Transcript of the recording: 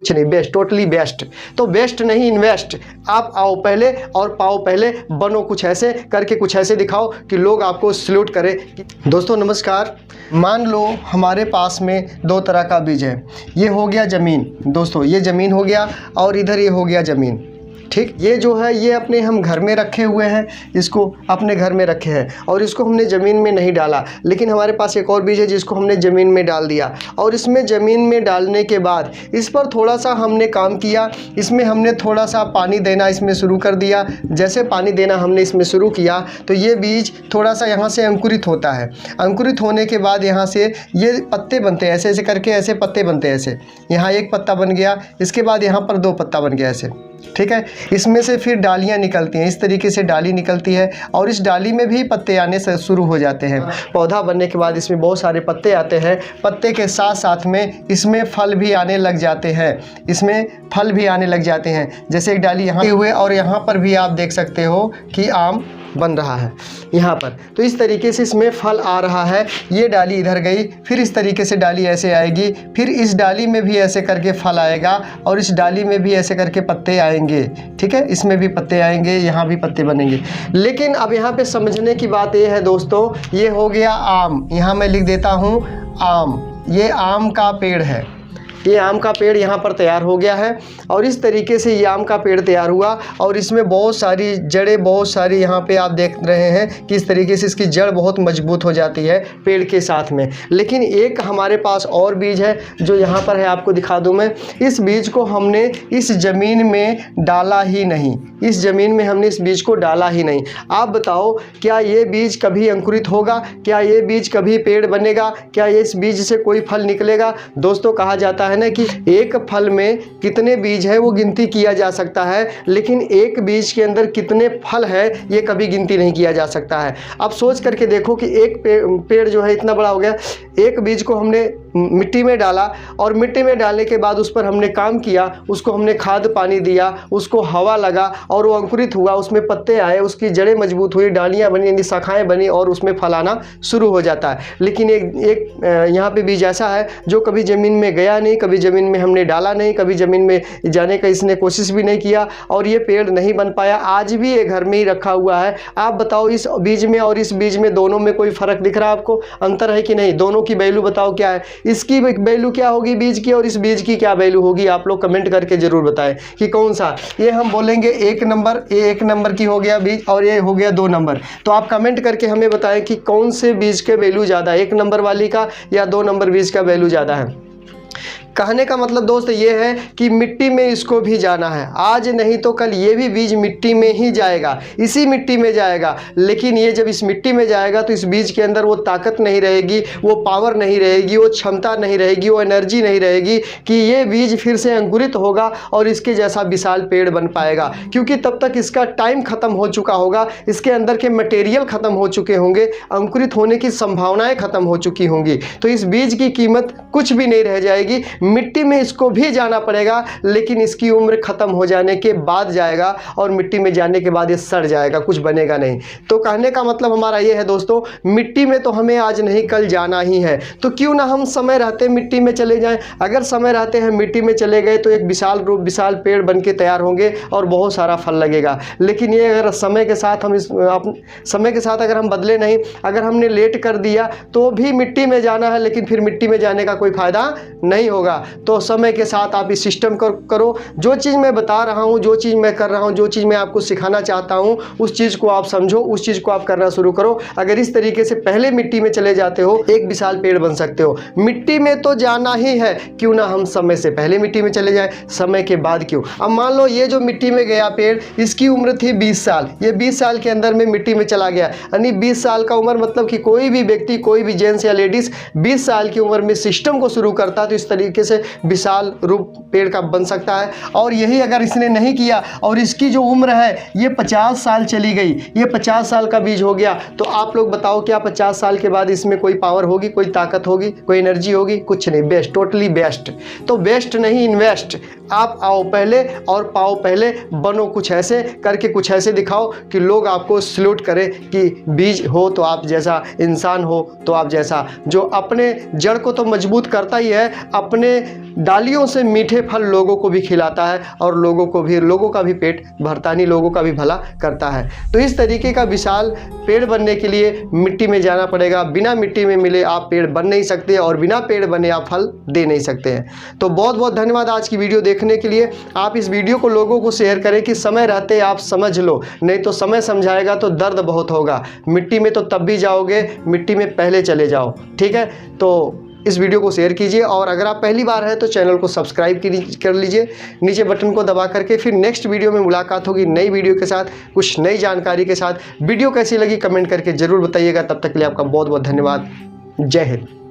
कुछ नहीं, best, totally best. तो बेस्ट नहीं, इन्वेस्ट। आप आओ पहले और पाओ पहले, बनो कुछ ऐसे करके, कुछ ऐसे दिखाओ कि लोग आपको सल्यूट करें। दोस्तों नमस्कार। मान लो हमारे पास में दो तरह का बीज है। ये हो गया ज़मीन, दोस्तों ये ज़मीन हो गया, और इधर ये हो गया ज़मीन। ठीक, ये जो है ये अपने हम घर में रखे हुए हैं, इसको अपने घर में रखे हैं और इसको हमने ज़मीन में नहीं डाला। लेकिन हमारे पास एक और बीज है जिसको हमने ज़मीन में डाल दिया, और इसमें ज़मीन में डालने के बाद इस पर थोड़ा सा हमने काम किया। इसमें हमने थोड़ा सा पानी देना इसमें शुरू कर दिया। जैसे पानी देना हमने इसमें शुरू किया तो ये बीज थोड़ा सा यहाँ से अंकुरित होता है। अंकुरित होने के बाद यहाँ से ये पत्ते बनते हैं, ऐसे ऐसे करके ऐसे पत्ते बनते हैं। ऐसे यहाँ एक पत्ता बन गया, इसके बाद यहाँ पर दो पत्ता बन गया ऐसे। ठीक है, इसमें से फिर डालियाँ निकलती हैं, इस तरीके से डाली निकलती है और इस डाली में भी पत्ते आने से शुरू हो जाते हैं। पौधा बनने के बाद इसमें बहुत सारे पत्ते आते हैं। पत्ते के साथ साथ में इसमें फल भी आने लग जाते हैं, इसमें फल भी आने लग जाते हैं। जैसे एक डाली यहाँ हुए और यहाँ पर भी आप देख सकते हो कि आम बन रहा है यहाँ पर। तो इस तरीके से इसमें फल आ रहा है। ये डाली इधर गई, फिर इस तरीके से डाली ऐसे आएगी, फिर इस डाली में भी ऐसे करके फल आएगा और इस डाली में भी ऐसे करके पत्ते आएंगे। ठीक है, इसमें भी पत्ते आएंगे, यहाँ भी पत्ते बनेंगे। लेकिन अब यहाँ पे समझने की बात ये है दोस्तों, ये हो गया आम, यहाँ मैं लिख देता हूँ आम। ये आम का पेड़ है, ये आम का पेड़ यहाँ पर तैयार हो गया है और इस तरीके से ये आम का पेड़ तैयार हुआ और इसमें बहुत सारी जड़ें, बहुत सारी यहाँ पे आप देख रहे हैं कि इस तरीके से इसकी जड़ बहुत मजबूत हो जाती है पेड़ के साथ में। लेकिन एक हमारे पास और बीज है जो यहाँ पर है, आपको दिखा दूँ मैं। इस बीज को हमने इस ज़मीन में डाला ही नहीं, इस ज़मीन में हमने इस बीज को डाला ही नहीं। आप बताओ, क्या ये बीज कभी अंकुरित होगा? क्या ये बीज कभी पेड़ बनेगा? क्या ये इस बीज से कोई फल निकलेगा? दोस्तों कहा जाता है ना कि एक फल में कितने बीज है वो गिनती किया जा सकता है, लेकिन एक बीज के अंदर कितने फल है ये कभी गिनती नहीं किया जा सकता है। अब सोच करके देखो कि एक पेड़ जो है इतना बड़ा हो गया। एक बीज को हमने मिट्टी में डाला और मिट्टी में डालने के बाद उस पर हमने काम किया, उसको हमने खाद पानी दिया, उसको हवा लगा और वो अंकुरित हुआ, उसमें पत्ते आए, उसकी जड़ें मजबूत हुई, डालियाँ बनी, यानी शाखाएँ बनी और उसमें फल आना शुरू हो जाता है। लेकिन एक यहाँ पे बीज ऐसा है जो कभी ज़मीन में गया नहीं, कभी ज़मीन में हमने डाला नहीं, कभी ज़मीन में जाने का इसने कोशिश भी नहीं किया और ये पेड़ नहीं बन पाया। आज भी ये घर में ही रखा हुआ है। आप बताओ, इस बीज में और इस बीज में दोनों में कोई फ़र्क दिख रहा है आपको? अंतर है कि नहीं? दोनों की वैल्यू बताओ क्या है? इसकी वैल्यू क्या होगी बीज की और इस बीज की क्या वैल्यू होगी? आप लोग कमेंट करके ज़रूर बताएं कि कौन सा। ये हम बोलेंगे एक नंबर, ये एक नंबर की हो गया बीज और ये हो गया 2 नंबर। तो आप कमेंट करके हमें बताएं कि कौन से बीज के वैल्यू ज़्यादा है, 1 नंबर वाली का या 2 नंबर बीज का वैल्यू ज़्यादा है। कहने का मतलब दोस्त ये है कि मिट्टी में इसको भी जाना है। आज नहीं तो कल ये भी बीज मिट्टी में ही जाएगा, इसी मिट्टी में जाएगा। लेकिन ये जब इस मिट्टी में जाएगा तो इस बीज के अंदर वो ताकत नहीं रहेगी, वो पावर नहीं रहेगी, वो क्षमता नहीं रहेगी, वो एनर्जी नहीं रहेगी कि ये बीज फिर से अंकुरित होगा और इसके जैसा विशाल पेड़ बन पाएगा। क्योंकि तब तक इसका टाइम ख़त्म हो चुका होगा, इसके अंदर के मटेरियल ख़त्म हो चुके होंगे, अंकुरित होने की संभावनाएँ ख़त्म हो चुकी होंगी। तो इस बीज की कीमत कुछ भी नहीं रह जाएगी। मिट्टी में इसको भी जाना पड़ेगा, लेकिन इसकी उम्र खत्म हो जाने के बाद जाएगा और मिट्टी में जाने के बाद ये सड़ जाएगा, कुछ बनेगा नहीं। तो कहने का मतलब हमारा ये है दोस्तों, मिट्टी में तो हमें आज नहीं कल जाना ही है। तो क्यों ना हम समय रहते मिट्टी में चले जाएं। अगर समय रहते हैं मिट्टी में चले गए तो एक विशाल रूप, विशाल पेड़ बन के तैयार होंगे और बहुत सारा फल लगेगा। लेकिन ये अगर समय के साथ हम समय के साथ अगर हम बदले नहीं, अगर हमने लेट कर दिया तो भी मिट्टी में जाना है, लेकिन फिर मिट्टी में जाने का कोई फ़ायदा नहीं होगा। तो समय के साथ आप इस सिस्टम को करो। जो चीज़ मैं बता रहा हूँ, जो चीज़ मैं कर रहा हूँ, जो चीज़ मैं आपको सिखाना चाहता हूँ, उस चीज़ को आप समझो, उस चीज़ को आप करना शुरू करो। अगर इस तरीके से पहले मिट्टी में चले जाते हो, एक विशाल पेड़ बन सकते हो। मिट्टी में तो जाना ही है, क्यों ना हम समय से पहले मिट्टी में चले जाएं, समय के बाद क्यों। अब मान लो ये जो मिट्टी में गया पेड़, इसकी उम्र थी 20 साल, ये 20 साल के अंदर में मिट्टी में चला गया। यानी 20 साल का उम्र मतलब कि कोई भी व्यक्ति, कोई भी जेंट्स या लेडीज़ 20 साल की उम्र में सिस्टम को शुरू करता है तो इस तरीके से विशाल रूप पेड़ का बन सकता है। और यही अगर इसने नहीं किया और इसकी जो उम्र है ये 50 साल चली गई, ये 50 साल का बीज हो गया, तो आप लोग बताओ क्या 50 साल के बाद इसमें कोई पावर होगी, कोई ताकत होगी, कोई एनर्जी होगी? कुछ नहीं, बेस्ट, टोटली बेस्ट। तो बेस्ट नहीं, इन्वेस्ट। आप आओ पहले और पाओ पहले, बनो कुछ ऐसे, करके कुछ ऐसे दिखाओ कि लोग आपको सल्यूट करें कि बीज हो तो आप जैसा, इंसान हो तो आप जैसा, जो अपने जड़ को तो मजबूत करता ही है, अपने डालियों से मीठे फल लोगों को भी खिलाता है और लोगों का भी पेट भरता नहीं, लोगों का भी भला करता है। तो इस तरीके का विशाल पेड़ बनने के लिए मिट्टी में जाना पड़ेगा। बिना मिट्टी में मिले आप पेड़ बन नहीं सकते और बिना पेड़ बने आप फल दे नहीं सकते हैं। तो बहुत बहुत धन्यवाद आज की वीडियो देखने के लिए। आप इस वीडियो को लोगों को शेयर करें कि समय रहते आप समझ लो, नहीं तो समय समझाएगा तो दर्द बहुत होगा। मिट्टी में तो तब भी जाओगे, मिट्टी में पहले चले जाओ। ठीक है, तो इस वीडियो को शेयर कीजिए और अगर आप पहली बार हैं तो चैनल को सब्सक्राइब कर लीजिए, नीचे बटन को दबा करके। फिर नेक्स्ट वीडियो में मुलाकात होगी नई वीडियो के साथ, कुछ नई जानकारी के साथ। वीडियो कैसी लगी कमेंट करके ज़रूर बताइएगा। तब तक के लिए आपका बहुत बहुत धन्यवाद। जय हिंद।